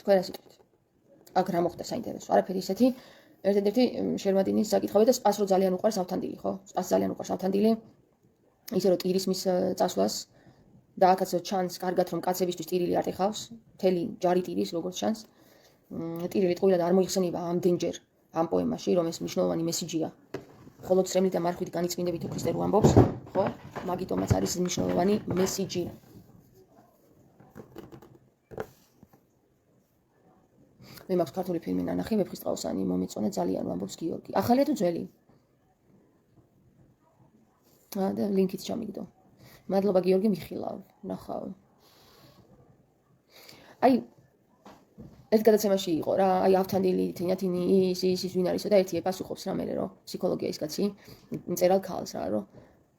თქვენ რა სიტყვით? აქ რა მოხდა საინტერესო? არაფერი ისეთი ერთ-ერთი შერმადინის საკითხავე და სპას რო ძალიან უყვარს ავთანდილი, ხო? სპას ძალიან უყვარს ავთანდილი. ისე რომ ტირის მის წასვლას და აქაც ჩანს კარგად რომ კაცებისთვის ტირილი არ ეხავს, მთელი ჯარი ტირის როგორც ჩანს. ტირილი ტყუილად არ მოიხსენება ამდენჯერ ამ პოემაში, რომ ეს მნიშვნელოვანი მესიჯია. ხოლო ცრემლი და მარხვით განიწმინდებით თუ ქრისტე რო ამბობს, ხო? მაგიტომაც არის მნიშვნელოვანი მესიჯი. მე მაქვს ქართული ფილმი ნანახი, ვეფხისტყაოსანი მომეწონა ძალიან ამბობს გიორგი. ახალია თუ ძველი? და ლინკით ჩამიგდო. მადლობა გიორგი, მიხილავ, ნახავ. აი ეს გადაცემაში იყო რა, აი ავთანდილი, თინათინი, ის ვინ არისო და ერთი ეპასუხობს რა მე რომ ფსიქოლოგია ის კაცი, მწერალ ქალს რა, რომ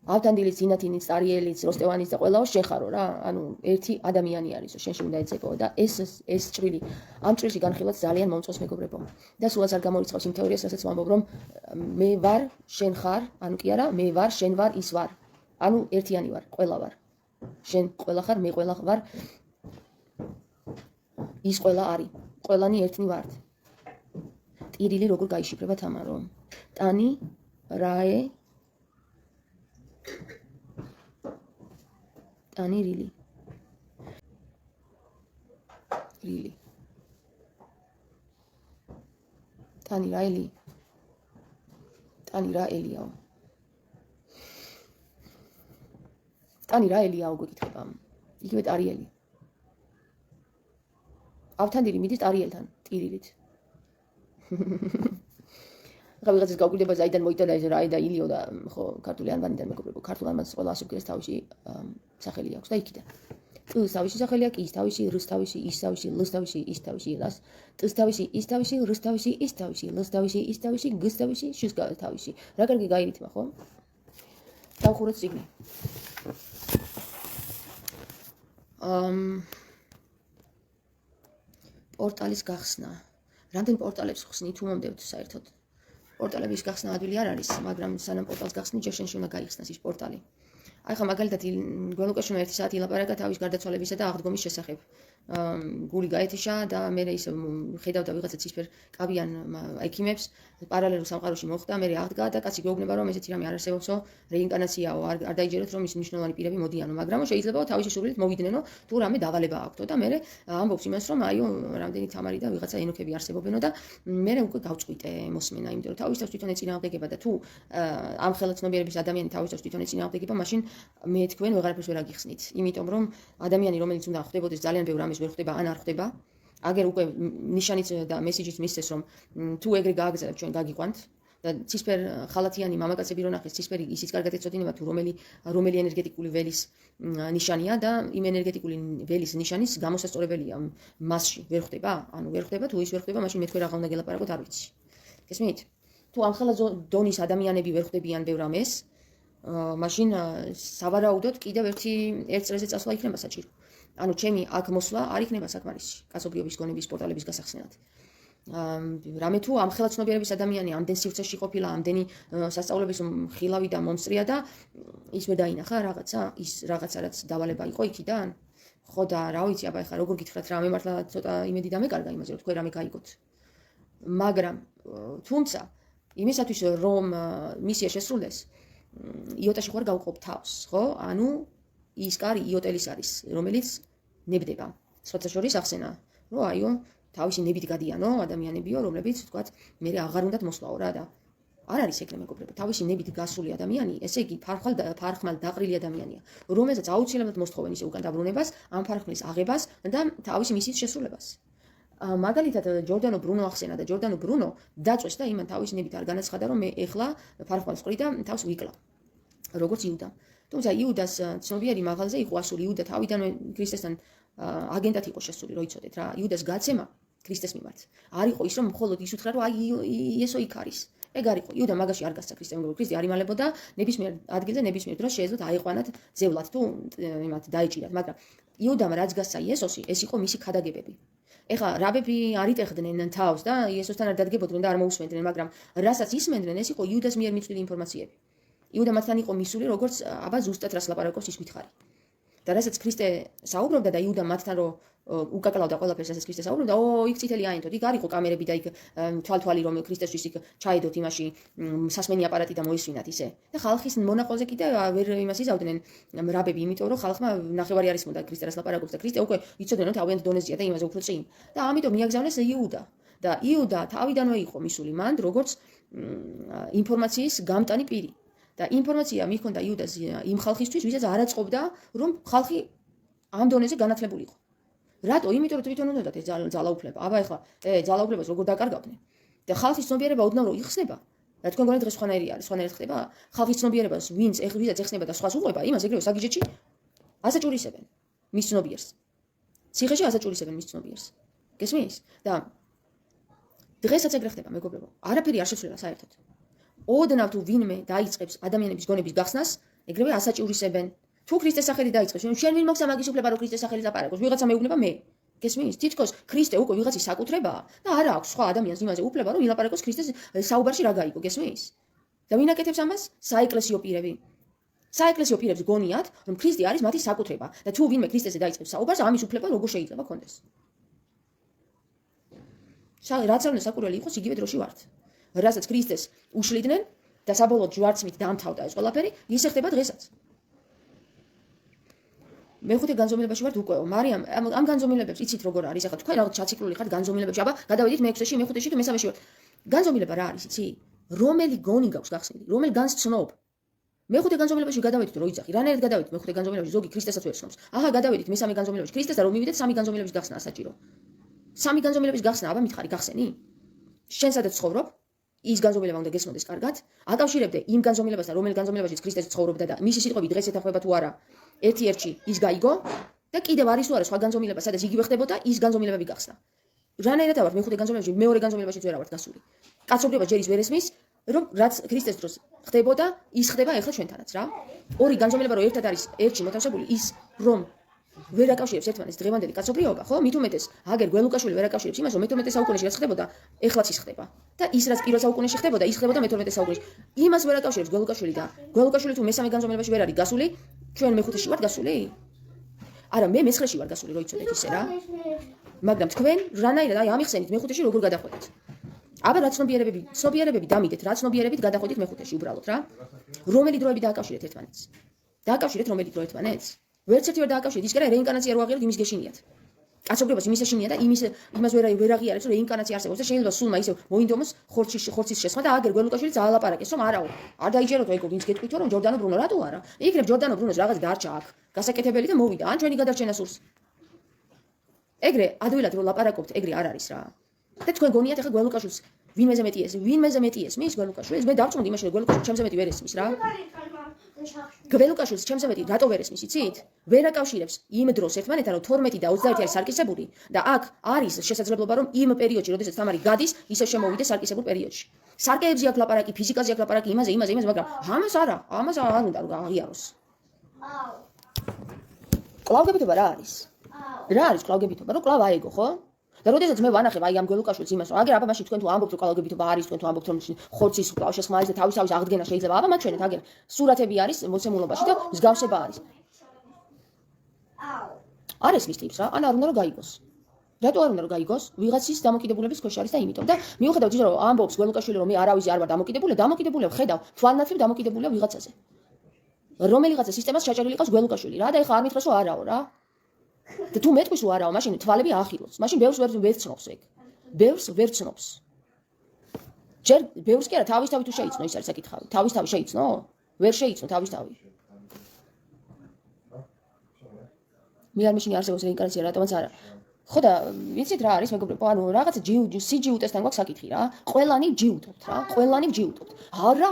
ავთანდილის, თინათინის, წარიელის, როსტევანის და ყველაო შეხარო რა, ანუ ერთი ადამიანი არისო, შენში უნდა ეცეკო და ეს ჭრილი, ამ ჭრილში განხილვაც ძალიან მომწონს მეგობრებო. და სულაც არ გამოიცავს იმ თეორიას, რასაც ვამბობ, რომ მე ვარ, შენ ხარ, ანუ კი არა, მე ვარ, შენ ვარ, ის ვარ. ანუ ერთიანი ვარ, ყველა ვარ. შენ ყველა ხარ, მე ყველა ვარ. ის ყველა არის. ყველანი ერთნი ვართ. ტირილი როგორ გაიშიფრება თამარო? ტანი, რაე, ტანი, რილი. რილი. ტანი, რაელი. ტანი, რაელიაო. ტანი, რაელიაო გეკითხება. იგივე ტარიელი. ავთანდილი მიდის ტარიელთან, ტირილით. ხა ვიღაცას გაგვიდება ზაიდან მოიტანა ეს რაე და ილიო და ხო ქართული ანბანიდან მეგობრებო, ქართულ ანბანს ყველა ასუქგეს თავში სახელი აქვს და იქიდან. ტ-ის თავში სახელი აქვს, ის თავში, რ-ის თავში, ის თავში, ლ-ის თავში, ის თავში, ლას, ტ-ის თავში, ის თავში, რ-ის თავში, ის თავში, ლ-ის თავში, ის თავში, გ-ის თავში, შ-ის თავში. რა კარგი გაირითმა, ხო? დავხუროთ წიგნი. პორტალის გახსნა. რამდენ პორტალებს ხსნით უმომდევთ საერთოდ? პორტალების გახსნა ადვილი არ არის, მაგრამ სანამ პორტალს გახსნით, ჯერ შენში უნდა გაიხსნას ის პორტალი. აი ხა მაგალითად გველუკაშვილმა 1 საათი ილაპარაკა თავის გარდაცვალებისა და აღდგომის შესახებ. გული გაეთიშა და მე ის ხედავდა ვიღაცა ცისფერ კაბიან ექიმებს, პარალელურ სამყაროში მოხდა, მე აღდგა და კაცი გეუბნება რომ ესეთი რამე არ არსებობსო, რეინკარნაციაო, არ დაიჯეროთ რომ ის მნიშვნელოვანი პირები მოდიანო, მაგრამ შეიძლება თავისი სურვილით მოვიდნენ თუ რამე დავალება აქვთო და მე ამბობს იმას რომ აიო რამდენი თამარი და ვიღაცა ენოქები არსებობენო და მე უკვე გავწყვიტე მოსმენა, იმიტომ რომ თავის თავს თვითონ ეწინააღმდეგება და თუ ამ ხელაცნობიერების ადამიანი თავის თავს თვითონ ეწინააღმდეგება, მაშინ მე თქვენ ვეღარაფერს ვერ აგიხსნით, იმიტომ რომ ადამიანი რომელიც უნდა ხვდებოდეს ძალიან ბევრ ამის ვერ ხვდება ან არ ხვდება, აგერ უკვე ნიშანიც და მესიჯიც მისცეს რომ თუ ეგრე გააგზავნებთ ჩვენ გაგიყვანთ და ცისფერ ხალათიანი მამაკაცები რო ნახეს ცისფერი ისიც კარგად ეცოდინება თუ რომელი ენერგეტიკული ველის ნიშანია და იმ ენერგეტიკული ველის ნიშანის გამოსასწორებელია მასში ვერ ხვდება, ანუ ვერ ხვდება თუ ის ვერ ხვდება, მაშინ მე თქვენ რა უნდა გელაპარაკოთ არ ვიცი. გესმით? თუ ამ ხელა დონის ადამიანები ვერ ხვდებიან ბევრ ამეს, მაშინ სავარაუდოდ კიდევ ერთ წრეზე წასვლა იქნება საჭირო. ანუ ჩემი აქ მოსვლა არ იქნება საკმარისი კაცობრიობის გონების პორტალების გასახსნელად. რამე თუ ამ ხელაცნობიერების ადამიანი ამდენ სივრცეში ყოფილა, ამდენი სასწავლების ხილავი და მომსწრია და ის ვერ დაინახა რაღაცა, ის რაღაცა რაც დავალება იყო იქიდან. ხო და რა ვიცი, აბა ეხლა როგორ გითხრათ რა, მე მართლა ცოტა იმედი დამეკარგა იმაზე, რომ თქვენ რამე გაიგოთ. მაგრამ თუმცა იმისათვის რომ მისია შესრულდეს, იოტაში ხوار გავყოფ თავს, ხო? ანუ ის კარი იოტელის არის, რომელიც ნებდება. სხვათა შორის ახსენა, რომ აიო, თავისი ნებით გადიანო ადამიანებიო, რომლებიც თქვათ, მე აღარ უნდათ მოსვლაო რა და არ არის ეგრე მეგობრებო. თავისი ნებით გასული ადამიანი, ესე იგი ფარხმალ დაყრილი ადამიანია, რომელსაც აუცილებლად მოსთხოვენ ისე უკან დაბრუნებას, ამ ფარხმლის აღებას და თავისი მისიის შესრულებას. მაგალითად ჯორდანო ბრუნო ახსენა და ჯორდანო ბრუნო დაწვეს და იმან თავისი ნებით არ განაცხადა, რომ მე ეხლა ფარხმალს ვყრი და თავს ვიკლავ. როგორც იუდა. თუმცა იუდას ცნობიერი მაღალზე იყო ასული, იუდა თავიდანვე ქრისტესთან აგენტად იყო შესული, რო იცოდეთ რა. იუდას გაცემა ქრისტეს მიმართ არ იყო ის, რომ მხოლოდ ის უთხრა, რომ აი იესო იქ არის. ეგ არ იყო. იუდა მაგაში არ გასცა ქრისტემ, რომ ქრისტე არ იმალებოდა ნებისმიერ ადგილზე, ნებისმიერ დროს შეეძლოთ აიყვანათ ძევლად თუ იმათ დაეჭირათ, მაგრამ იუდამ რაც გასცა იესოსი, ეს იყო მისი ქადაგებები. ეხლა რაბები არ იტეხდნენ თავს და იესოსთან არ დადგებოდნენ და არ მოусმენდნენ, მაგრამ რასაც ისმენდნენ, ეს იყო იუდას მიერ მიწვილი ინფორმაციები. იუდა მათთან იყო მისული, როგორც აბა ზუსტად რას ლაპარაკობს ის მითხარი. და რასაც ქრისტე საუბრობდა და იუდა მათთან რომ უკაკალავდა ყველაფერს ასეც ქრისტეს აუბრუნდა იქ წითელი აინთოდ იქ არ იყო კამერები და იქ თვალთვალი რომ ქრისტესთვის იქ ჩაედოთ იმაში სასმენი აპარატი და მოისვინათ ისე და ხალხის მონაყოლზე კიდე ვერ იმას იზავდნენ რაბები იმიტომ რომ ხალხმა ნახევარი არის მოდა ქრისტე რას ლაპარაკობს და ქრისტე უკვე იცოდნენ რომ თავიანთ დონეზეა და იმაზე უფრო წინ და ამიტომ მიაგზავნეს იუდა და იუდა თავიდანვე იყო მისული მანდ როგორც ინფორმაციის გამტანი პირი და ინფორმაცია მიქონდა იუდას იმ ხალხისთვის ვისაც არ აწყობდა რომ ხალხი ამ დონეზე განათლებული იყო რატო? იმიტომ რომ თვითონ უნდათ ეს ძალაუფლება. აბა ეხლა ძალაუფლებას როგორ დაკარგავდნენ? და ხალხის ცნობიერება ოდნავ რომ იხსნება, რა თქმა უნდა დღეს სხვანაირი არის, სხვანაირად ხდება. ხალხის ცნობიერებას ვინც ეხსნება და სხვას უყვება, იმას ეგრევე საგიჟეთში ასაჭურისებენ მის ცნობიერს. ციხეში ასაჭურისებენ მის ცნობიერს. გესმის? და დღესაც ეგრე ხდება, მეგობრებო. არაფერი არ შეცვლილა საერთოდ. ოდნავ თუ ვინმე დაიწყებს ადამიანების გონების გახსნას, ეგრევე ასაჭურისებენ. თუ ქრისტეს სახელი დაიწყებს, შენ ვინ მოგცა მაგის უფლება რომ ქრისტეს სახელი ლაპარაკოს? ვიღაცა მეუბნება მე. გესმის? თითქოს ქრისტე უკვე ვიღაცის საკუთრებაა და არა აქვს სხვა ადამიანს იმაზე უფლება რომ ილაპარაკოს ქრისტეს საუბარში რა გაიგო, გესმის? და ვინ აკეთებს ამას? საეკლესიო პირები. საეკლესიო პირებს გონიათ, რომ ქრისტე არის მათი საკუთრება და თუ ვინმე ქრისტეზე დაიწყებს საუბარს, ამის უფლება როგორ შეიძლება ქონდეს? რაც არ უნდა საკურველი იყოს, იგივე დროში ვართ. რასაც ქრისტეს უშლიდნენ და საბოლოოდ ჯვარცმით დამთავრდა ეს ყველაფერი, ისე ხდება დღესაც. მეხუთე განზომილებაში ვართ უკვე, მარიამ, ამ განზომილებებს იცით როგორ არის? ახლა თქვენ რაღაც ჩაციკლული ხართ განზომილებებში, აბა გადავედით მე-6-ში, მე-5-ში თუ მე-3-ში ვართ. განზომილება რა არის, იცი? რომელი გონი გაქვს გახსნილი, რომელი განს ცნობ? მე-5 განზომილებაში გადავედით რო იცახი, რანაირად გადავედით მე-5 განზომილებაში, ზოგი ქრისტესაც ვერ ცნობს. აჰა, გადავედით მე-3 განზომილებაში ქრისტეს და რომ მივიდეთ 3 განზომილების გახსნა საჭირო. 3 განზომილების გახსნა, აბა მითხარი, გახსენი? შენ სადაც ცხოვრობ? ის განზომილება უნდა გესმოდეს კარგად. აკავშირებდე იმ განზომილებასთან, რომელ განზომილებაშიც ქრისტეს ცხოვრობდა და მისი სიტყვები დღეს ეთანხმება თუ არა. ერთ-ერთი ის გაიგო და კიდევ არის თუ არა სხვა განზომილება, სადაც იგივე ხდებოდა, ის განზომილებები გახსნა. რანაირად ავარ მე-5 განზომილებაში, მეორე განზომილებაშიც ვერ ავარ გასული. კაცობრიობა ჯერ ის ვერ ესმის, რომ რაც ქრისტეს დროს ხდებოდა, ის ხდება ახლა ჩვენთანაც რა. ორი განზომილება რომ ერთად არის ერთში მოთავსებული, ის რომ ვერ აკავშირებს ერთმანეთს დღევანდელი კაცობრიობა, ხო? მით უმეტეს, აგერ გველუკაშვილი ვერ აკავშირებს იმას, რომ მე-12 საუკუნეში რაც ხდებოდა, ეხლაც ის ხდება. და ის რაც პირველ საუკუნეში ხდებოდა, ის ხდებოდა მე-12 საუკუნეში. იმას ვერ აკავშირებს გველუკაშვილი და გველუკაშვილი თუ მე-3 განზომილებაში ვერ არის გასული, ჩვენ მე-5-ში ვართ გასული? არა, მე მე-9-ში ვარ გასული, რო იცოდეთ ისე რა. მაგრამ თქვენ რანაირად აი ამიხსენით მე-5-ში როგორ გადახვედით? აბა რა ცნობიერებები დამიდეთ, რა ცნობიერებით გადახვედით მე-5-ში უბრალოდ რა. რომელი დროები დააკავშირეთ ერთმანეთს? დააკავშირეთ რომელი დრო ერთმანეთს? ვერც ერთი ვერ დააკავშირეთ, ის კი რა რეინკარნაცია რო აღიაროთ, იმის გეშინიათ. კაცობრიობას იმის ეშინია და იმას ვერ აღიარებს, რომ რეინკარნაცია არსებობს და შეიძლება სულმა ისევ მოინდომოს ხორცის შესხმა და აგერ გველუკაშვილი ძალალაპარაკეს, რომ არაო, არ დაიჯეროთ ეგო, ვინც გეტყვითო, რომ ჯორდანო ბრუნო რატო არა? იქნებ ჯორდანო ბრუნოს რაღაც დარჩა აქ, გასაკეთებელი და მოვიდა, ან ჩვენი გადარჩენა სურს. ეგრე ადვილად რო ლაპარაკობთ, ეგრე არ არის რა. და თქვენ გონიათ ახლა გველუკაშვილს ვინმეზე მეტი ესმის გველუკაშვილს? მე დავწმუნდი იმაში, რომ გველუკაშვილი ჩემზე მეტი ვერ ესმის რა. გველუკაშვილს ჩემზე მეტი რატო ვერ ესმის, იცით? ვერ აკავშირებს იმ დროს ერთმანეთთან, რომ 12 და 21 არის სარკისებური და აქ არის შესაძლებლობა, რომ იმ პერიოდში, როდესაც თამარი გადის, ისე შემოვიდეს სარკისებურ პერიოდში. სარკეებზე აქვს ლაპარაკი, ფიზიკაზე აქვს ლაპარაკი, იმაზე, მაგრამ ამას არ უნდა აღიაროს. კლავგებითობა რა არის? რა არის კლავგებითობა? რომ კლავ აეგო, ხო? და როდესაც მე ვანახებ აი ამ გველუკაშვილს იმას, რომ აგერ აბა მაშინ თქვენ თუ ამბობთ რომ კლავგებითობა არის, თქვენ თუ ამბობთ რომ ხორცის კლავ შესხმა არის და თავის აღდგენა შეიძლება, აბა მაჩვენეთ აგერ სურათები არის მოცემულობაში და მსგავსება არის. არ ესმის ტიპს რა, ან არ უნდა რომ გაიგოს. რატო არ უნდა რომ გაიგოს? ვიღაცის დამოკიდებულების ქვეშ არის და იმიტომ და მიუხედავად იმისა, რომ ამბობს გველუკაშვილი რომ მე არავის არ ვარ დამოკიდებული, ხედავ თვალნათლივ დამოკიდებულია ვიღაცაზე. რომელიღაცა სისტემას ჩაჭრილი ყავს გველუკაშვილი რა და ეხლა არ მითხრას რომ არაო რა. და თუ მეტყვის რომ არაო, მაშინ თვალები აახილოს. მაშინ ბევრს ვერ ცნობს ეგ. ბევრს ვერ ცნობს. ჯერ ბევრს კი არა, თავის-თავი თუ შეიცნო, ის არის საკითხავი. თავის-თავი შეიცნო? ვერ შეიცნო თავის-თავი. მე არ მეშინი არსებობს რეინკარნაცია, რატომაც არა. ხო და ვიცით რა არის მეგობრებო, ანუ რაღაცა სიჯიუტესთან გვაქვს საკითხი რა. ყველანი ჯიუტობთ რა, ყველანი ჯიუტობთ. არა,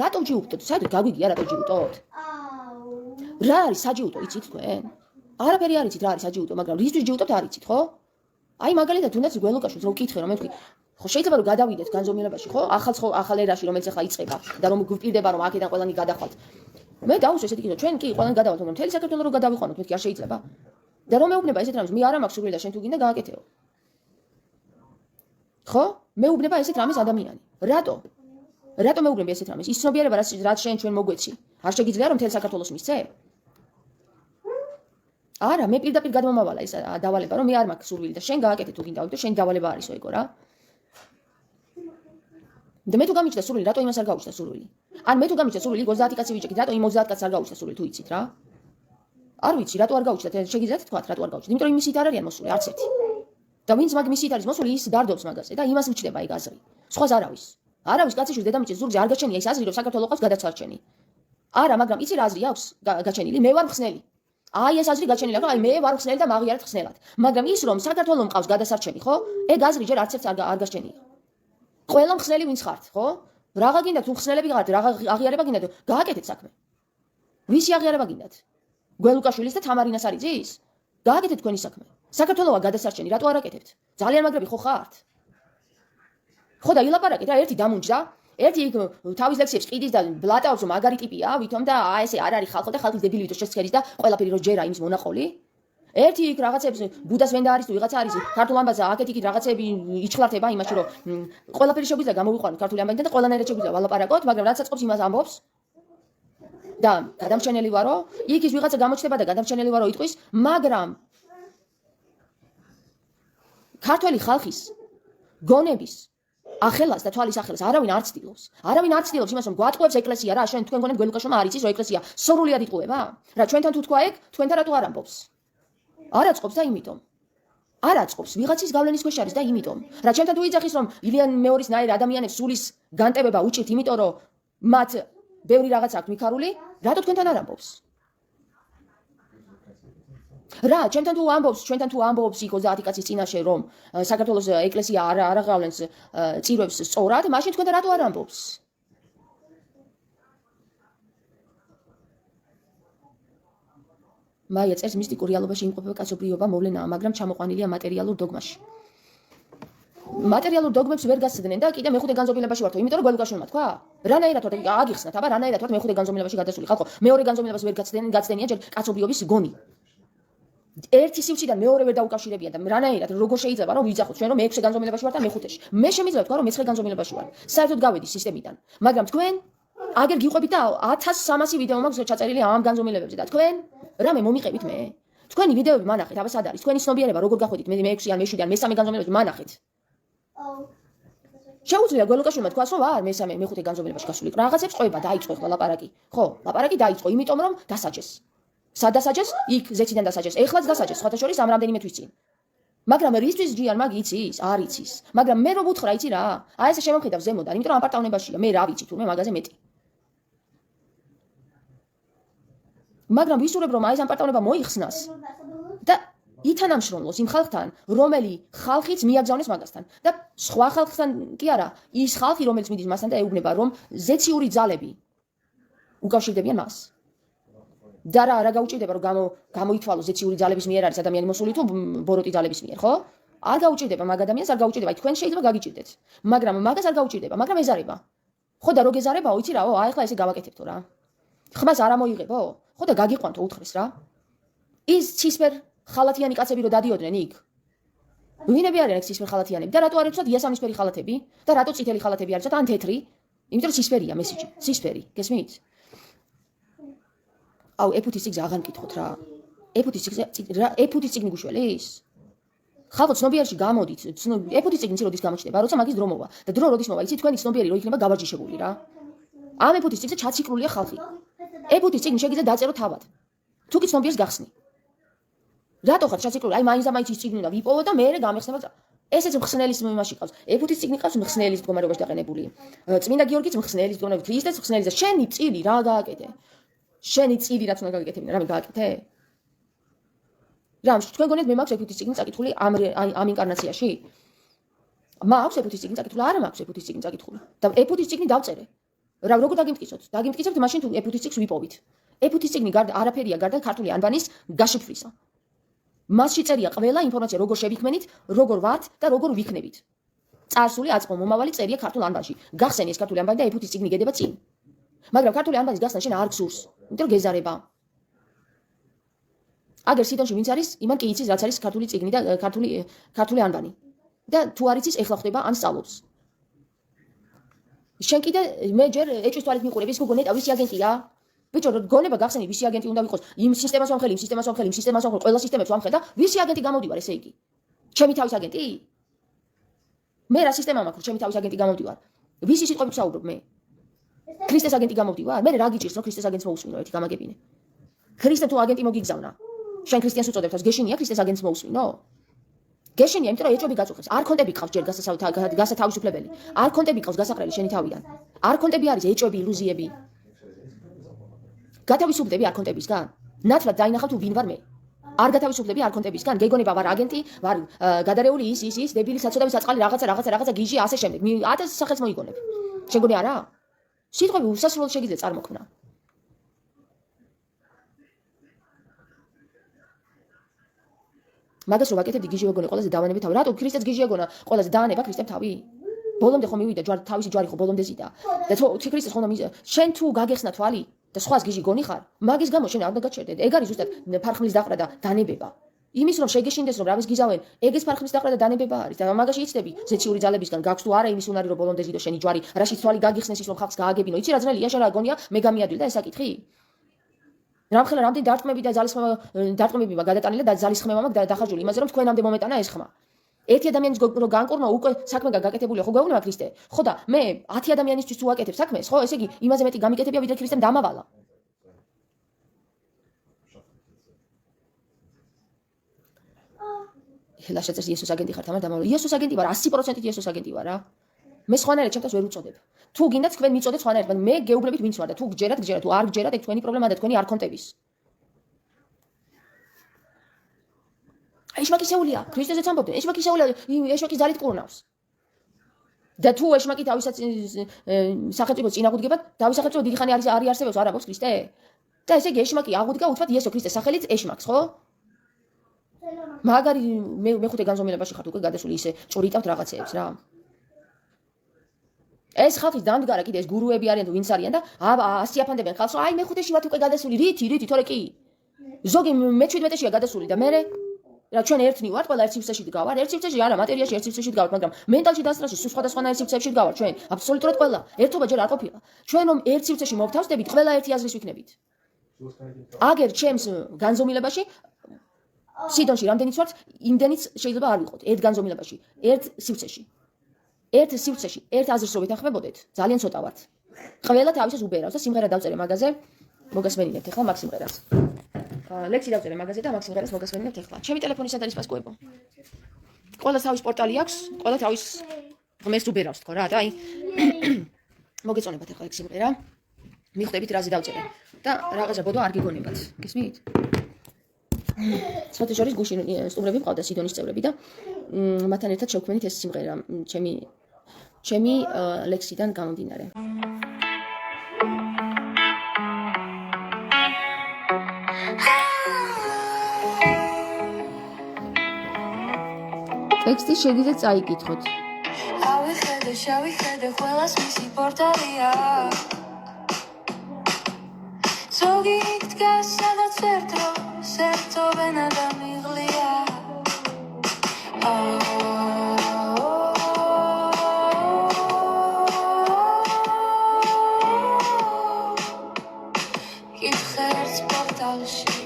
რატომ ჯიუტობთ? საერთოდ გაგვიგია რატომ ჯიუტობთ? რა არის საჯიუტო, იცით თქვენ? არაფერი არ იცით რა არის საჯიუტო, მაგრამ რისთვის ჯიუტობთ არ იცით, ხო? აი მაგალითად თუნდაც გველუკაშვილს რო ვკითხე, რომ მე ვთქვი, ხო შეიძლება რომ გადავიდეთ განზომილებაში, ხო? ახალ ერაში რომელიც ახლა იწყება და რომ გვპირდება რომ აქედან ყველანი გადახვალთ. მე დავუსვა ესეთი კითხვა, ჩვენ კი ყველანი გადავალთ, მაგრამ მთელი საქართველო რო გადავიყვანოთ, მეთქი არ შეიძლება. და რომ მეუბნება ესეთ რამეს, მე არა მაქვს სურვილი და შენ თუ გინდა გააკეთეო. ხო? მეუბნება ესეთ რამეს ადამიანი. რატო? რატო მეუბნები ესეთ რამეს? ის ცნობიერება რაც შენ ჩვენ მოგვეცი. არ შეგიძლია რომ მთელ საქართველოს მისცე? არა, მე პირდაპირ გადმომავალა ეს დავალება, რომ მე არ მაქვს სურვილი და შენ გააკეთე თუ გინდა, იმიტომ შენი დავალება არისო ეგო რა. და მე თუ გამიჩნდა სურვილი, რატო იმას არ გაუჩნდა სურვილი? ან მე თუ გამიჩნდა სურვილი 30 კაცი ვიჭექით, რატო იმ 30 კაცს არ გაუჩნდა სურვილი თუ იცით რა? არ ვიცი, რატო არ გაუჩნდათ? შეგიძლიათ თქვათ, რატო არ გაუჩნდათ? იმიტომ რომ იმისით არ არიან მოსული, არც ერთი. და ვინც მაგისით არის მოსული, ის დარდობს მაგაზე და იმას მჩნდება ეგ აზრი. სხვას არავის. არავის კაციშვილს დედამიწის ზურგზე არ გაჩენია ის აზრი, რომ საქართველოს ყავს გადაცარჩენი. არა, მაგრამ იცი რა აზრი აქვს გაჩენილი? მე ვარ მხსნელი. აი ეს აზრი გაჩენილი აქვს, აი მე ვარ მხსნელი და მაღიარეთ ხსნელად. მაგრამ ის რომ საქართველოს ყავს გადასარჩენი, ხო? ეგ აზრი ჯერ არც ერთს არ გაჩენია. ყველა მხსნელი ვინც ხართ, ხო? რაღა გინდათ თუ მხსნელები ხართ, რაღა აღიარება გინდათ, გააკეთეთ საქმე. ვისი აღიარება გინდათ? გველუკაშვილის და თამარინას არ იცის? გააკეთეთ თქვენი საქმე. საქართველოა გადასარჩენი, რატო არ აკეთებთ? ძალიან მაგრები ხო ხართ? ხო და ილაპარაკეთ რა, ერთი დამუნჯდა, ერთი იქ თავის ლექსიებს ყიდის და ბლატაობს რომ მაგარი ტიპია, ვითომ და ესე არ არის ხალხო და ხალხის დებილი ვითო შეცქერის და ყველაფერი რო ჯერა იმის მონაყოლი. ერთი იქ რაღაცებს ბუდას ვენდა არის თუ ვიღაცა არის ქართულ ამბაზე აქეთ იქით რაღაცები იჩხლართება იმაში რომ ყველაფერი შეგვიძლია გამოვიყვანოთ ქართული ამბიდან და ყველანაირად შეგვიძლია ვალაპარაკოთ, მაგრამ რაც აწყობს იმას ამბობს და გადამჩენელი ვარო, იქ ის ვიღაცა გამოჩნდება და გადამჩენელი ვარო იტყვის, მაგრამ ქართული ხალხის გონების ახელას და თვალის ახელას არავინ არ ცდილობს. არავინ არ ცდილობს იმას რომ გვატყუებს ეკლესია რა, შენ თქვენ გონებთ გველუკაშვილმა არ იცის რომ ეკლესია სრულად იტყუება? რა ჩვენთან თუ თქვა ეგ, თქვენთან რატო არ ამბობს? არ აწყობს და იმიტომ. არ აწყობს, ვიღაცის გავლენის ქვეშ არის და იმიტომ. რა ჩემთან თუ იძახის რომ ილიან მეორის ნაირ ადამიანებს სულის განტებება უჭირთ, იმიტომ რომ მათ ბევრი რაღაც აქვს მიქარული, რატო თქვენთან არ ამბობს? რა, ჩვენთან თუ ამბობს იქ 30 კაცის წინაშე რომ საქართველოს ეკლესია არ აღავლენს წირვებს სწორად, მაშინ თქვენთან რატო არ ამბობს? მაია წერს მისტიკურ რეალობაში იმყოფება კაცობრიობა მოვლენაა, მაგრამ ჩამოყვანილია მატერიალურ დოგმაში. მატერიალურ დოგმებს ვერ გასცდნენ და კიდე მეხუთე განზომილებაში ვართო, იმიტომ რომ გველუკაშვილმა თქვა, რანაირად ვართ აგიხსნათ, აბა რანაირად ვართ მეხუთე განზომილებაში გადასული ხალხო, მეორე განზომილებას ვერ გაცდენია ჯერ კაცობრიობის გონი. ერთი სივრციდან მეორე ვერ დაუკავშირებია და რანაირად როგორ შეიძლება რომ ვიძახოთ ჩვენ რომ მე-6 განზომილებაში ვარ და მე-5-ში. მე შემიძლია ვთქვა რომ მე-9 განზომილებაში ვარ. საერთოდ გავედი სისტემიდან. მაგრამ თქვენ აგერ გიყვებით და 1300 ვიდეო მაქვს ჩაწერილი ამ განზომილებებზე და თქვენ რამე მომიყევით მე? თქვენი ვიდეოები მანახეთ, აბა სად არის? თქვენი ცნობიერება როგორ გახვედით მე მე-6 ან მე-7 ან მე-3 განზომილებაში მანახეთ. შეუძლია გველუკაშვილმა თქვას რომ ვარ მე-3 მე-5 განზომილებაში გასული. რაღაცებს ყვება დაიწყო ხოლმე ლაპარაკი. ხო, ლაპარაკი დაიწყო, იმიტომ რომ დასაჯეს. სად დასაჯეს? იქ ზეციდან დასაჯეს. ეხლაც დასაჯეს, სხვათა შორის ამ რამდენიმე თვის წინ. მაგრამ რისთვის ჯიან მაგ იცის? არ იცის. მაგრამ მე რო ვუთხრა, იცი რა? აი ესე შემომხედავ ზემოდან, იმიტომ რომ აპარტაუნებაშია. მე რა ვიცი თურმე მაგაზე მეტი. მაგრამ ვისურვებ რომ აი ეს აპარტაუნება მოიხსნას და ითანამშრომლოს იმ ხალხთან, რომელი ხალხიც მიაგზავნეს მაგასთან და სხვა ხალხთან კი არა, ის ხალხი რომელიც მიდის მასთან და ეუბნება რომ ზეციური ძალები უკავშირდებიან მას. და რა გაუჭირდება რომ გამოითვალო ზეციური ძალების მიერ არის ადამიანი მოსული თუ ბოროტი ძალების მიერ, ხო? არ გაუჭირდება მაგ ადამიანს, არ გაუჭირდება, აი თქვენ შეიძლება გაგიჭირდეთ. მაგრამ მაგას არ გაუჭირდება, მაგრამ ეზარება. ხო და როგ ეზარებაო, იცი რაო, აი ახლა ესე გავაკეთებთო რა. ხმას არ ამოიღებო? ხო და გაგიყვანთო უთხრეს რა. ის ცისფერ ხალათიანი კაცები რო დადიოდნენ იქ. ვინები არიან ეგ ცისფერ ხალათიანები და რატო არ იცოდათ იასამნისფერი ხალათები და რატო წითელი ხალათები არიცოთ ან თეთრი? იმიტომ რომ ცისფერია მესიჯი, ცისფერი, გესმით? აუ ეფუთის ციგზე აღარ მკითხოთ რა. ეფუთის ციგნი გუშველის? ხალხო ცნობიერში გამოდით, ეფუთის ციგნი როდის გამოჩნდება, როცა მაგის დრო მოვა და დრო როდის მოვა, იცი თქვენი ცნობიერი რო იქნება გავაჯიშებული რა. ამ ეფუთის ციგზე ჩაციკლულია ხალხი. ეფუთის ციგნი შეგიძლიათ დაწეროთ თავად. თუ კი ცნობიერს გახსნი. რატო ხარ ჩაციკლული? აი მაინც და მაინც ის ციგნი უნდა ვიპოვო და მე გამეხსნება. ესეც მხსნელის იმაში ყავს. ეფუთის ციგნი ყავს მხსნელის მდგომარეობაში დაყენებული. წმინდა გიორგიც მხსნელის მდგომარეობაში, ქრისტეს მხსნელის და შენი წილი რა გააკეთე? შენი წილი რაც უნდა გაგიკეთებინა, რამე გააკეთე? რა, თქვენ გონიათ მე მაქვს ეფუთის ციგნი წაკითხული ამ ინკარნაციაში? მაქვს ეფუთის ციგნი წაკითხული, არა მაქვს ეფუთის ციგნი წაკითხული. და ეფუთის ციგნი დავწერე. რა, როგორ დაგიმტკიცოთ? დაგიმტკიცებთ მაშინ თუ ეფუთის ციგს ვიპოვით. ეფუთის ციგნი გარდა არაფერია გარდა ქართული ანბანის გაშიფვრისა. მასში წერია ყველა ინფორმაცია, როგორ შევიქმნით, როგორ ვართ და როგორ ვიქნებით. წარსული, აწყო, მომავალი წერია ქართულ ანბანში. გახსენი ეს ქართული ანბანი და ეფუთის ციგნი გედება წინ. მაგრამ ქართული ანბანის გახსნა შენ არ გსურს. იმიტომ რომ გეზარება. აგერ სიტონში ვინც არის, იმან კი იცის რაც არის ქართული ციგნი და ქართული ანბანი. და თუ არ იცის, ეხლა ხდება ან სწავლობს. შენ კიდე მე ჯერ ეჭვის თვალით მიყურები, ის გოგო ნეტავის აგენტია. ბიჭო, გონება გახსენე, ვისი აგენტი უნდა ვიყოს, იმ სისტემას ვამხელი, იმ სისტემას ვამხელი, იმ სისტემას ვამხელი, ყველა სისტემებს ვამხელ და ვისი აგენტი გამოვდივარ, ესე იგი. ჩემი თავის აგენტი? მე რა სისტემა მაქვს, ჩემი თავის აგენტი გამოვდივარ. ვისი სიტყვებით ვსაუბრობ მე? ქრისტეს აგენტი გამოვდივარ? მე რა გიჭირს, რომ ქრისტეს აგენტს მოусმინო, ერთი გამაგებინე. ქრისტემ თუ აგენტი მოგიგზავნა. შენ ქრისტიანს უწოდებ თავს, გეშინია ქრისტეს აგენტს მოусმინო? გეშინია, იმიტომ რომ ეჭვები გაწუხებს. არ კონტები ყავს ჯერ გასათავისუფლებელი. არ კონტები ყავს გასაყრელი შენი თავიდან. არ კონტები არის ეჭვები, ილუზიები. გათავისუფლდები არ კონტებისგან? ნათლად დაინახავ თუ ვინ ვარ მე? არ გათავისუფლდები არ კონტებისგან? გეგონება ვარ აგენტი, ვარ გადარეული ის, დებილი საწოდების საწყალი რაღაცა გიჟი ასე შემდეგ. 1000 სახელს მოიგონებ. შეგონი არა? სიტყვები უსასრულოდ შეგიძლია წარმოქმნა. მაგას რომ ვაკეთებდი გიჟი ვეგონე ყველაზე დავანები თავი. რატო ქრისტეს გიჟი ეგონა? ყველაზე დაანება ქრისტემ თავი? ბოლომდე ხომ მივიდა თავისი ჯვარი ხო ბოლომდე ზიდა. და თუ ქრისტეს ხომ შენ თუ გაგეხსნა თვალი და სხვას გიჟი გონი ხარ? მაგის გამო შენ არ უნდა გაჩერდე. ეგ არის ზუსტად ფარხმის დაყრა და დანებება. იმის რომ შეგეშინდეს რომ რავის გიზავენ, ეგეც ფარხმის დაყრა და დანებება არის. და მაგაში იცდები ზეციური ძალებისგან გაქვს თუ არა იმის უნარი რომ ბოლომდე ზიდო შენი ჯვარი, რაშიც თვალი გაგიხსნეს ის რომ ხალხს გააგებინო. იცი რა ძნელია შენ რა გონია? მე გამიადვილ და ეს აკითხი? რამხელა რამდენი დარტყმები და დარტყმები გადატანილი და ძალისხმევა მაქვს დახარჯული იმაზე რომ თქვენამდე მომეტანა ეს ხმა. ერთი ადამიანის რო განკურნა უკვე საქმე გაკეთებულია ხო გვეუბნება ქრისტე? ხო და მე 10 ადამიანისთვის თუ ვაკეთებ საქმეს, ხო, ესე იგი იმაზე მეტი გამიკეთებია ვიდრე ქრისტემ დამავალა. ლაშაწეს იესოს აგენტი ხარ თამარ დამავალა. იესოს აგენტი ვარ, 100% იესოს აგენტი ვარ რა. მე სხვანაირად ჩემთვის ვერ უწოდებ. თუ გინდათ თქვენ მიწოდეთ სხვანაირად, მაგრამ მე გეუბნებით ვინც ვარ და თუ გჯერათ, თუ არ გჯერათ, ეგ თქვენი პრობლემაა და თქვენი არ კონტების. ეშმაკისეულია, ქრისტესეც ამბობდნენ, ეშმაკისეულია, ეშმაკის ძალით კურნავს. და თუ ეშმაკი თავისაც სახელმწიფოს წინ აღუდგებათ, თავის სახელმწიფო დიდი ხანი არ იარსებებს, არ ამბობს ქრისტე? და ესე იგი ეშმაკი აღუდგა უთმად იესო ქრისტეს სახელით ეშმაკს, ხო? მაგარი მეხუთე განზომილებაში ხართ უკვე გადასული ისე ჭურიტავთ რაღაცეებს რა. ეს ხალხის დამდგარა კიდე ეს გურუები არიან თუ ვინც არიან და ასიაფანდებენ ხალხს რომ აი მეხუთეში ვართ უკვე გადასული რითი თორე კი ზოგი მე-17-შია გადასული და მე რა ჩვენ ერთნი ვართ ყველა ერთ სივრცეში დგავარ ერთ სივრცეში არა მატერიაში ერთ სივრცეში დგავართ მაგრამ მენტალში დასწრაში სხვადასხვანაირ სივრცეებში დგავართ ჩვენ აბსოლუტურად ყველა ერთობა ჯერ არ ყოფილა ჩვენ რომ ერთ სივრცეში მოვთავსდებით ყველა ერთი აზრის ვიქნებით აგერ ჩემს განზომილებაში სიდონში რამდენიც ვართ იმდენიც შეიძლება არ ვიყოთ ერთ განზომილებაში ერთ სივრცეში ერთ აზრს რო ვითანხმებოდეთ ძალიან ცოტა ვართ ყველა თავისას უბერავს და სიმღერა დავწერე მაგაზე მოგასმენინებთ ახლა მაგ სიმღერას ლექსი დავწერე მაგაზე და მაგ სიმღერას მოგასმენინებთ ახლა ჩემი ტელეფონი სად არის პასკუებო ყველა თავის პორტალი აქვს ყველა თავის ღმერთს უბერავს თქო რა და აი მოგეწონებათ ახლა ეგ სიმღერა მიხვდებით რაზე დავწერე და რაღაცა ბოდო არ გიგონებათ გესმით სხვათა შორის გუშინ სტუმრები მყავდა სიდონის წევრები და მათთან ერთად შევქმნით ეს სიმღერა ჩემი ლექსიდან გამომდინარე ტექსტი შეგიძლიათ წაიკითხოთ ავიხედე ყველას მისი პორტალია ზოგი დგას სადაც ერთო ვენა და მიღლია კითხერს პორტალში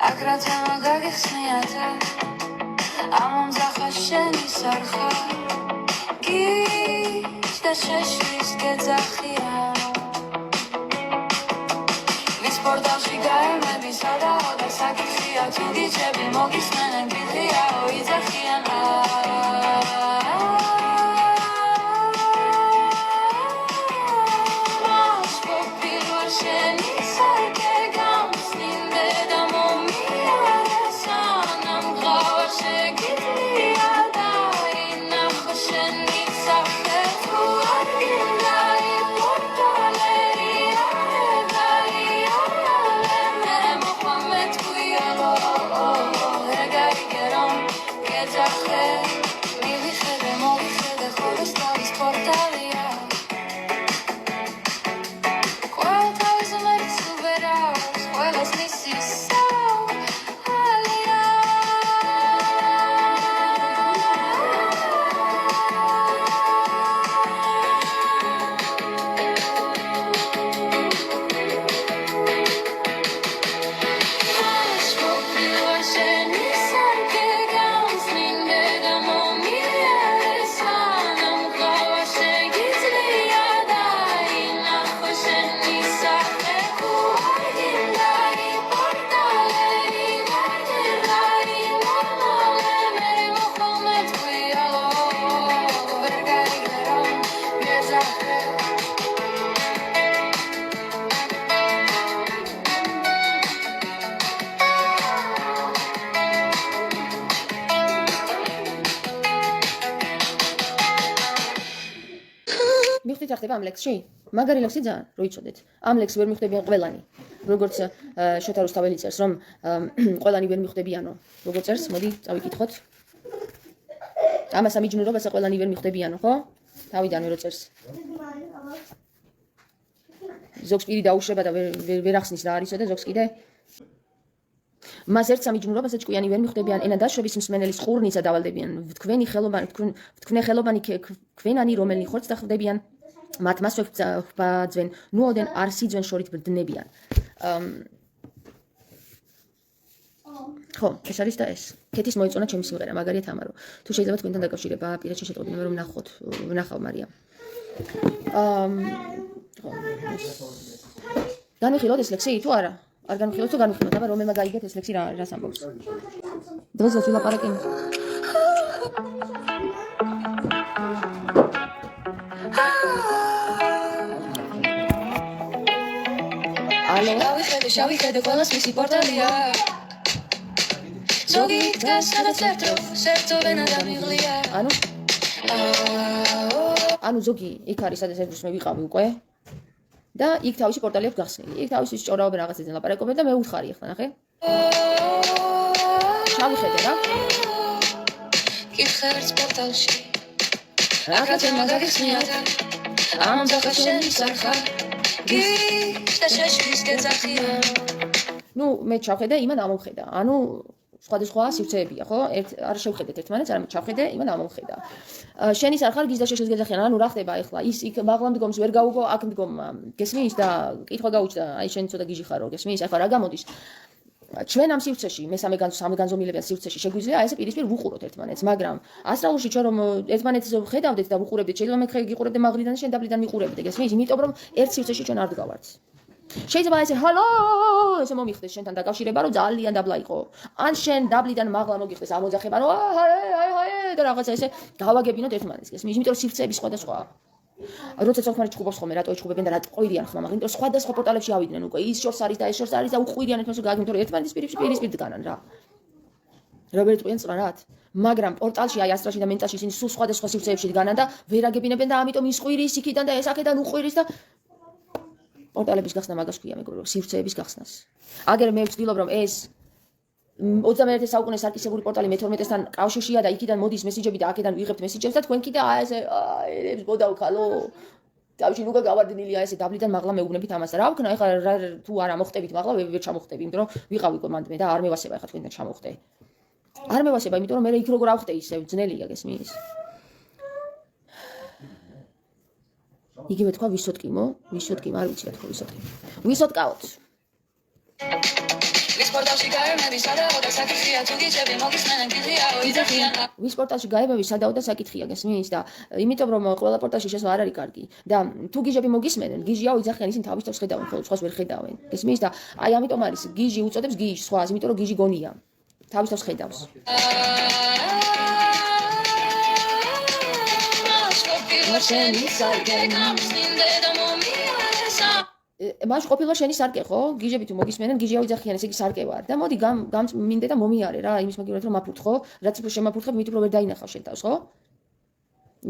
აქ რა თემა გაგეხსნიათა ამომძახა შენი სარხა გიჩ და შეშლის გეძახია ვის პორტალში გაემები სადაო და საკითხია თუ გიჩები მოგისმენენ გითიაო იძახიან რა ხდება ამ ლექსში? მაგარი ლექსი ძალიან, რო იცოდეთ. ამ ლექსს ვერ მიხვდებიან ყველანი. როგორც შოთა რუსთაველი წერს, რომ ყველანი ვერ მიხვდებიანო. როგორ წერს? მოდი, წავიკითხოთ. ამას ამიჯნურობასა ყველანი ვერ მიხვდებიანო, ხო? თავიდანვე რო წერს. ზოგს პირი დაუშვება და ვერ ახსნის რა არისო და ზოგს კიდე მას ერთ სამიჯნურობასაც ჭკვიანი ვერ მიხვდებიან ენა დაშვების მსმენელის ყურნიცა დავალდებიან თქვენი ხელობანი ქვენანი რომელნი ხორცს დახვდებიან მათ მასვე ბაძვენ ნუოდენ არსიძვენ შორით ბრძნებიან ხო ეს არის და ეს კეთის მოიწონა ჩემი სიმღერა მაგარია თამარო თუ შეიძლება თქვენთან დაკავშირება პირადში შეტყობინა რომ ვნახავ მარია განვიხილოთ ეს ლექსი თუ არა? არ განვიხილოთ თუ განვიხილოთ, აბა რომელმა გაიგეთ ეს ლექსი რას ამბობს? დღესაც ვილაპარაკინე. ალო, შავიხედე ყველას მისი პორტალია. ზოგი დგას სადაც ერთო ვენა დამიღლია. ანუ ზოგი იქ არის სადაც ერთს მე ვიყავი უკვე. და იქ თავისი პორტალი აქვს გახსნილი. იქ თავისი სწორაობენ რაღაცეზე ლაპარაკობენ და მე უთხარი ახლა ნახე. ჩავიხედე რა. კითხერს პორტალში. რაღაცა მაგახსნია. ამ ძახაშენი სახა. გიშ და შეშვის გეძახია. ნუ მე ჩავხედე, იმან ამოვხედა. ანუ სხვადასხვა სივრცეებია, ხო? არ შევხედეთ ერთმანეთს, არამედ ჩავხედე, იმან ამოვხედა. შენი სახარ გიზ და შეშვის გეძახიან. ანუ რა ხდება ახლა? ის იქ მაღლა მდგომს ვერ გაუგო, აქ მდგომ გესმის და კითხვა გაუჩნდა, აი შენ ცოტა გიჟი ხარო, გესმის? ახლა რა გამოდის? ჩვენ ამ სივრცეში, მესამე განზომილებიან სივრცეში შეგვიძლია ესე პირისპირ ვუყუროთ ერთმანეთს, მაგრამ ასტრალურში ჩვენ რომ ერთმანეთს ხედავდეთ და ვუყურებდეთ, შეიძლება მე გიყურებდე მაღლიდან და შენ დაბლიდან მიყურებდე, გესმის? იმიტომ რომ ერთ სივრცეში ჩვენ არ ვდგავართ. შეიძლება ესე ჰალო ესე მომიხდეს შენთან დაკავშირება რომ ძალიან დაბლა იყო ან შენ დაბლიდან მაღლა მოგიხდეს ამოძახება რომ აი და რაღაცა ესე გავაგებინოთ ერთმანეთს გესმის იმიტომ რომ სივრცეები სხვადასხვაა როცა ცოცხმარი ჭუბობს ხოლმე რატო ეჭუბებენ და რატო ყვირიან ხმა მაგრამ იმიტომ რომ სხვადასხვა პორტალებში ავიდნენ უკვე ის შორს არის და ეს შორს არის და უყვირიან ერთმანეთს რომ გააგებინოთ რომ ერთმანეთის პირისპირ დგანან რა რობერტ პუენ წყარად მაგრამ პორტალში აი ასტრალში და მენტალში ისინი სულ სხვადასხვა სივრცეებში დგანან და ვერ აგებინებენ და ამიტომ ის ყვირის იქიდან და ეს აქედან უყვირის და პორტალების გახსნა მაგას ქვია მეგობრებო, სივრცეების გახსნას. აგერ მე ვცდილობ რომ ეს 21 საუკუნის არკისებური პორტალი მე-12-თან კავშირშია და იქიდან მოდის მესიჯები და აქედან ვიღებთ მესიჯებს და თქვენ კიდე ესე ელებს გოდავქალო. თავში ნუგა გავარდნილია ესე დაბლიდან მაღლა მეუბნებით ამას. რა ვქნა ეხლა თუ არა მოხდებით მაღლა ვერ ჩამოხდები, იმიტომ რომ ვიყავი კომანდმე და არ მევასება ეხლა თქვენთან ჩამოხდე. არ მევასება, იმიტომ რომ მე იქ როგორ ავხდე ისე ძნელია გესმის. იგივე თქვა ვისოტკიმო, არ ვიცი რა თქვა ვისოტკი. ვისოტკაოთ. ვის პორტალში გაებები სადაო და საკითხია თუ გიჭები მოგისმენენ გიზიაო იძახიან. ვის პორტალში გაებები სადაო და საკითხია გესმის და იმიტომ რომ ყველა პორტალში შესვლა არ არის კარგი და თუ გიჟები მოგისმენენ გიჟიაო იძახიან ისინი თავის თავს ხედავენ ხოლმე სხვას ვერ ხედავენ. გესმის და აი ამიტომ არის გიჟი უწოდებს გიჟს სხვას, იმიტომ რომ გიჟი გონია. თავის თავს ხედავს. მაშ ყოფილა შენი სარკე ხო? გიჟები თუ მოგისმენენ, გიჟი აუძახიან, ესე იგი სარკე ვარ. და მოდი მინდე და მომიარე რა, იმის მაგივრად რომ მაფურთხო, რაც უფრო შემაფურთხებ, მით უფრო ვერ დაინახავ შენ თავს, ხო?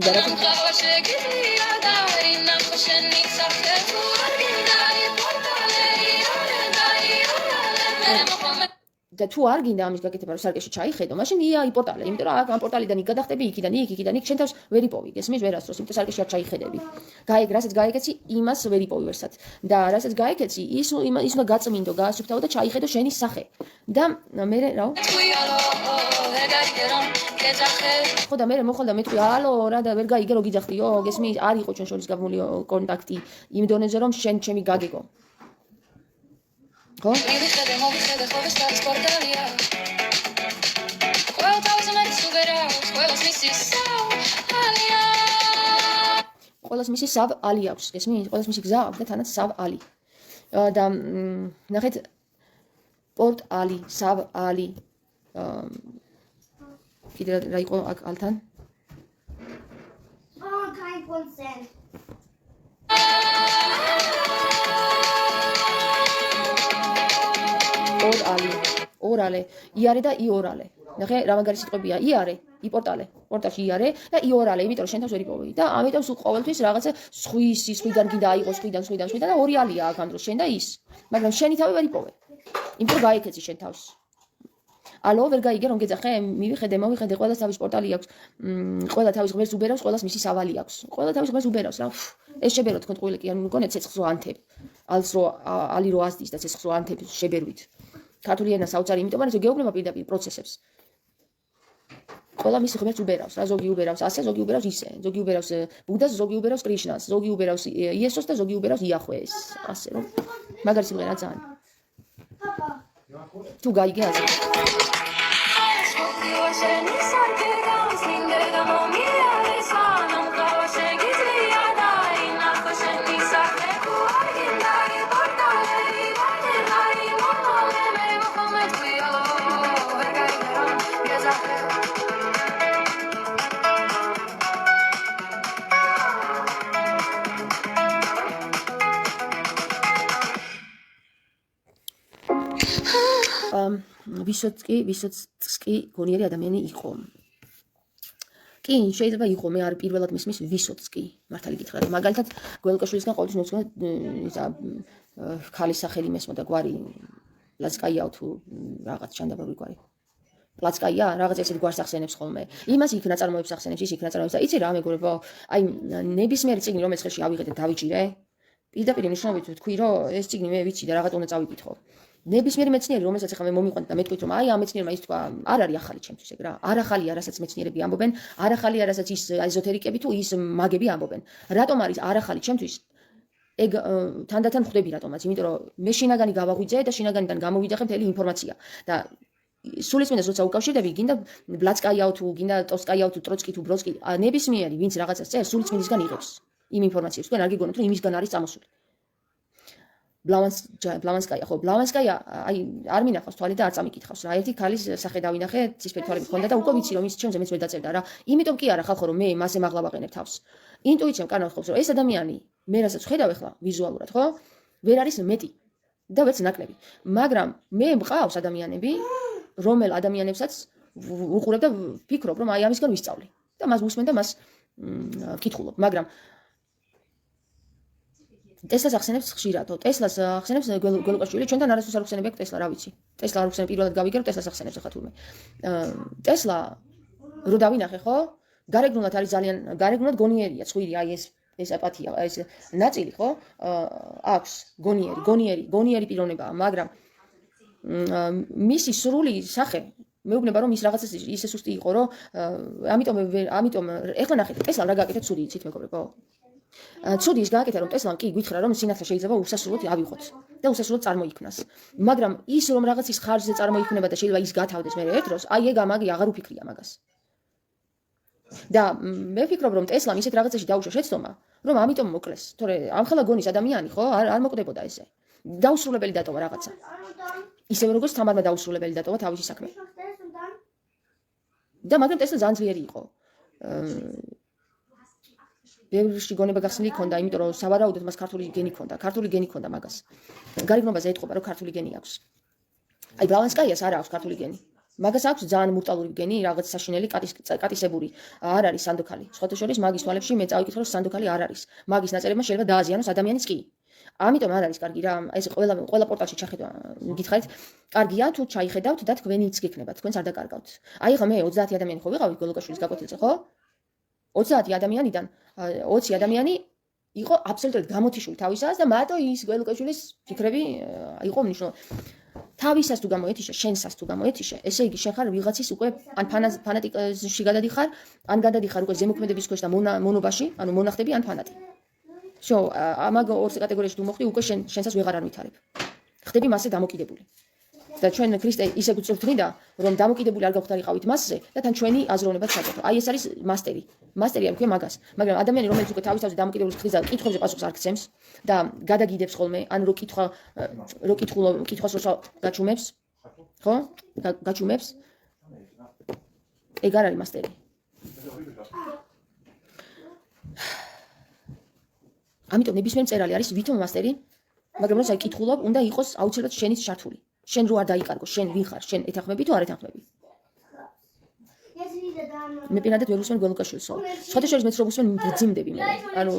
და რა და თუ არ გინდა ამის გაკეთება რომ სარკეში ჩაიხედო, მაშინ ია პორტალი, იმიტომ რომ ამ პორტალიდან იქ გადახტები, იქიდან იქ შენ თავს ვერ იპოვი, გესმის ვერასდროს, იმიტომ სარკეში არ ჩაიხედები. რასაც გაიგეცი, იმას ვერ იპოვი ვერსად. და რასაც გაიგეცი, ის უნდა გაწმინდო, გაასუფთავო და ჩაიხედო შენი სახე. და მე რა? ხო და მე მოხალ და მეთქვი, ალო, რა და ვერ გაიგე რომ გიძახდიო, გესმის, არ იყო ჩვენ შორის გაბმული კონტაქტი იმ დონეზე რომ შენ ჩემი გაგეგო. ხო? მივიხედე მოვიხედე ხოლმე სპორტალია. ყველას მის სუგერავს, ყველას მისის ალია. ყველას მისის სავ ალი აქვს, გესმის? ყველას მისი გზა აქვს და თანაც სავ ალი. და ნახეთ პორტალი, სავ ალი. კიდე რა იყო აქ ალთან? გაიგონსენ. ორალე, იარე და იორალე. ნახე, რა მაგარი სიტყვებია, იარე. იპორტალე, პორტალში იარე და იორალე, იმიტომ რომ შენ თავს ვერ იპოვე და ამიტომ სულ ყოველთვის რაღაცა სხვიდან გინდა აიღო სხვიდან და 2 ალია აქ ამ დროს შენ და ის. მაგრამ შენი თავი ვერ იპოვე. იმიტომ რომ გაიქეცი შენ თავს. ალო ვერ გაიგე რომ გეძახე, მოვიხედე, ყველას თავის პორტალი აქვს. ყველა თავის ღმერთს უბერავს, ყველას მისი სავალი აქვს. ყველა თავის ღმერთს უბერავს რა. ეს შებერო თქვენ ტყუილი კი არ მიგონეთ ცეცხლს რო ანთებ. ალი რო აზდის და ცეცხლს რო ანთებ შებერვით. ქართული ენა საოცარი, იმიტომ რომ გეუბნება პირდაპირ პროცესებს. ყველა მის ღმერთს უბერავს რა, ზოგი უბერავს ასე, ზოგი უბერავს ისე, ზოგი უბერავს ბუდას, ზოგი უბერავს კრიშნას, ზოგი უბერავს იესოს და ზოგი უბერავს იახვეს, ასე რომ მაგარი სიმღერა ძალიან. თუ გაიგე ასე. ვისოცკი გონიერი ადამიანი იყო. კი, შეიძლება იყო, მე არ პირველად მისმის ვისოცკი, მართალი გითხრა. მაგალითად, გველკაშვილისგან ყოველთვის მოცქნა ქალის სახელი მესმოდა გვარი პლაცკაიაო თუ რაღაც ჩანდაბური გვარი. პლაცკაია, რაღაც ესეთ გვარს ახსენებს ხოლმე. იმას იქ ნაწარმოებს ახსენებს, ის იქ ნაწარმოებს და იცი რა მეგობრებო, აი ნებისმიერი წიგნი რომ ეს ხელში ავიღე და დავიჭირე, პირდაპირ ნიშნობით თქვი რომ ეს წიგნი მე ვიცი და რაღაც უნდა წავიკითხო. ნებისმიერი მეცნიერი რომელსაც ახლა მე მომიყვანთ და მეთქვით რომ აი ამ მეცნიერმა ის თქვა არ არის ახალი ჩემთვის ეგ რა არ ახალია რასაც მეცნიერები ამბობენ არ ახალია რასაც ის ეზოთერიკები თუ ის მაგები ამბობენ რატომ არის არ ახალი ჩემთვის ეგ თანდათან ხვდები რატომაც იმიტომ რომ მე შინაგანი გავაღვიძე და შინაგანიდან გამოვიდახე მთელი ინფორმაცია და სულისმენას როცა უკავშირდები გინდა ბლაცკაიაო თუ გინდა ტოსკაიაო თუ ტროცკი თუ ბროცკი ნებისმიერი ვინც რაღაცას წერს სულისმენისგან იღებს იმ ინფორმაციას თქვენ არ გიგონოთ რომ იმისგან არის წამოსული ბლავანსკაია ხო ბლავანსკაია აი არ მინახავს თვალი და არ წამიკითხავს რა ერთი ქალის სახე დავინახე ცისფერი თვალები ჰქონდა და უკვე ვიცი რომ ის ჩემზე მეც ვერ დაწერდა რა იმიტომ კი არა ხალხო რომ მე მასე მაღლა ვაყენებ თავს ინტუიციამ კანონხობს რომ ეს ადამიანი მე რასაც ხედავ ახლა ვიზუალურად ხო ვერ არის მეტი და ვერც ნაკლები მაგრამ მე მყავს ადამიანები რომელ ადამიანებსაც უყურებ და ვფიქრობ რომ აი ამისგან ვისწავლი და მას ვუსმენ და მას ვკითხულობ მაგრამ ტესლას ახსენებს ხშირად. ტესლას ახსენებს გველუკაშვილი, ჩვენთან არასდროს არ ახსენებია ტესლა, რა ვიცი. ტესლა არ ახსენებ პირველად გავიგე, რომ ტესლას ახსენებს ახლა თურმე. ტესლა რო დავინახე, ხო? გარეგნულად არის ძალიან გარეგნულად გონიერია, ცხვირი, აი ეს აპათია, ეს ნაწილი, ხო? აქვს გონიერი პიროვნებაა, მაგრამ მისი სრული სახე მეუბნება რომ ის რაღაცას ისე სუსტი იყო, რომ ამიტომ ეხლა ნახეთ, ტესლა რა გააკეთა ცუდი იცით მეგობრებო? ცუდი ის გააკეთა რომ ტესლამ კი გითხრა რომ სინათლე შეიძლება უსასრულოდ ავიღოთ და უსასრულოდ წარმოიქმნას მაგრამ ის რომ რაღაცის ხარჯზე წარმოიქმნება და შეიძლება ის გათავდეს მე ერთ დროს აი ეგ ამაგი აღარ უფიქრია მაგას და მე ვფიქრობ რომ ტესლამ ისეთ რაღაცაში დაუშვა შეცდომა რომ ამიტომ მოკლეს თორე ამხელა გონის ადამიანი ხო არ მოკვდებოდა ესე დაუსრულებელი დატოვა რაღაცა ისევე როგორც თამარმა დაუსრულებელი დატოვა თავისი საქმე და მაგრამ ტესლა ძალიან ძლიერი იყო ბევრში გონება გახსნილი ჰქონდა, იმიტომ რომ სავარაუდოდ მას ქართული გენი ჰქონდა მაგას. გარეგნობაზე ეთყობა რომ ქართული გენი აქვს. აი ბლავანსკაიას არ აქვს ქართული გენი. მაგას აქვს ძალიან მუტალური გენი, რაღაც საშინელი კატისებური. არ არის სანდოქალი. სხვათა შორის მაგის თვალებში მე წავიკითხე რომ სანდოქალი არ არის. მაგის ნაწერებმა შეიძლება დააზიანოს ადამიანის კი. ამიტომ არ არის კარგი რა, ეს ყველა პორტალში ჩახედვა, გითხარით, კარგია თუ ჩაიხედავთ და თქვენიც გიქნებათ, თქვენს არ დაკარგავთ. აი ხა მე 30 ადამიანი ხო ვიყავი გველუკაშვილის გაკვეთილზე, ხო? 30 ადამიანიდან 20 ადამიანი იყო აბსოლუტურად გამოთიშული თავისას და მარტო ის გველუკაშვილის ფიქრები იყო მნიშვნელოვანი. თავისას თუ გამოეთიშე, შენსას თუ გამოეთიშე, ესე იგი შენ ხარ ვიღაცის უკვე ან ფანატიკში გადადიხარ, ან გადადიხარ უკვე ზემოქმედების ქვეშ და მონობაში, ანუ მონახტები ან ფანატი. შო, ამაგ ორ კატეგორიაში თუ მოხდი, უკვე შენსას ვეღარ არ ვითარებ. ხდები მასზე დამოკიდებული. და ჩვენ ქრისტე ისე გვწვრთნიდა, რომ დამოკიდებული არ გავხდარიყავით მასზე და თან ჩვენი აზროვნებაც საკეთო. აი ეს არის მასტერი. მასტერი ამქვე მაგას. მაგრამ ადამიანი რომელიც უკვე თავისთავად დამოკიდებული ხდება და კითხვებზე პასუხს არ გცემს და გადაგიდებს ხოლმე, ან რო კითხვას როცა გაჩუმებს, ხო? გაჩუმებს. ეგ არ არის მასტერი. ამიტომ ნებისმიერი მწერალი არის ვითომ მასტერი, მაგრამ როცა კითხულობ, უნდა იყოს აუცილებლად შენიც ჩართული. შენ რო არ დაიკარგო, შენ ვინ ხარ, შენ ეთანხმები თუ არ ეთანხმები? მე პირადად ვერ უსმენ გველუკაშვილს. სხვათა შორის მეც რო უსმენ მძიმდები მე. ანუ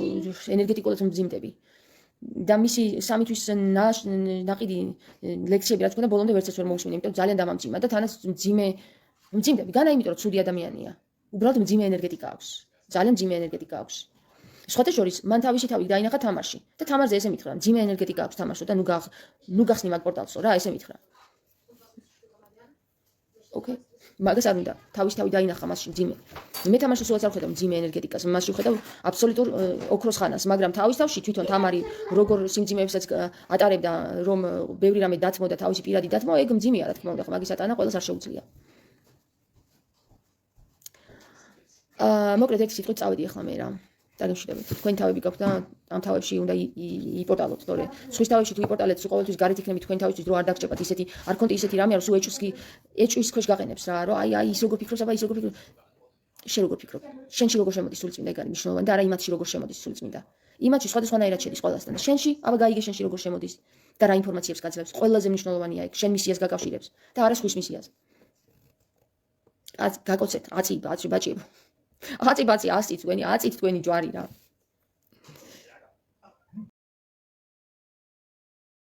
ენერგეტიკულად მძიმდები. და მისი 3 თვის ნაყიდი ლექციები რაც მქონდა ბოლომდე ვერცაც ვერ მოусმინე, იმიტომ ძალიან დამამძიმა და თანაც მძიმდები. განა იმიტომ რომ ცუდი ადამიანია. უბრალოდ მძიმე ენერგეტიკა აქვს. ძალიან მძიმე ენერგეტიკა აქვს. სხვათა შორის მან თავისი თავი დაინახა თამაში და თამარზე ესე მითხრა, მძიმე ენერგეტიკა აქვს თამაშო და ნუ გახსნი მაგ პორტალსო რა, ესე მითხრა. ოკეი. მაგას არ უნდა. თავისი თავი დაინახა მასში მძიმე. მე თამაშს უცებ არ ხედავ მძიმე ენერგეტიკას, მასში ხედავ აბსოლუტურ ოქროს ხანას, მაგრამ თავის თავში თვითონ თამარი როგორ სიმძიმეებსაც ატარებდა, რომ ბევრი რამე დათმო და თავისი პირადი დათმო, ეგ მძიმეა რა თქმა უნდა, მაგის ატანა ყველას არ შეუძლია. მოკლედ ერთი სიტყვით წავედი ახლა მე რა. დაგემშვიდობთ. თქვენი თავები გაქვთ და ამ თავებში უნდა იპორტალოთ, თორე სხვის თავებში თუ იპორტალეთ, სულ ყოველთვის გარეთ იქნები თქვენი თავისთვის დრო არ დაგჭებათ ისეთი, არ ქონდე ისეთი რამე, რომ სულ ეჭვის ქვეშ გაყენებს რა, რომ აი ის როგორ ფიქრობს, აბა ის როგორ ფიქრობს. შენ როგორ ფიქრობ? შენში როგორ შემოდის სულწმინდა, ეგ არის მნიშვნელოვანი და არა იმათში როგორ შემოდის სულწმინდა. იმათში სხვადასხვანაირად შედის ყველასთან და შენში, აბა გაიგე შენში როგორ შემოდის და რა ინფორმაციებს გაძლევს. ყველაზე მნიშვნელოვანია ეგ, შენ მისიას გაკავშირებს და არა სხვის მისიას. გაკოცეთ, აწი ბაჭიებო. აწი 100 თქვენი ჯვარი რა.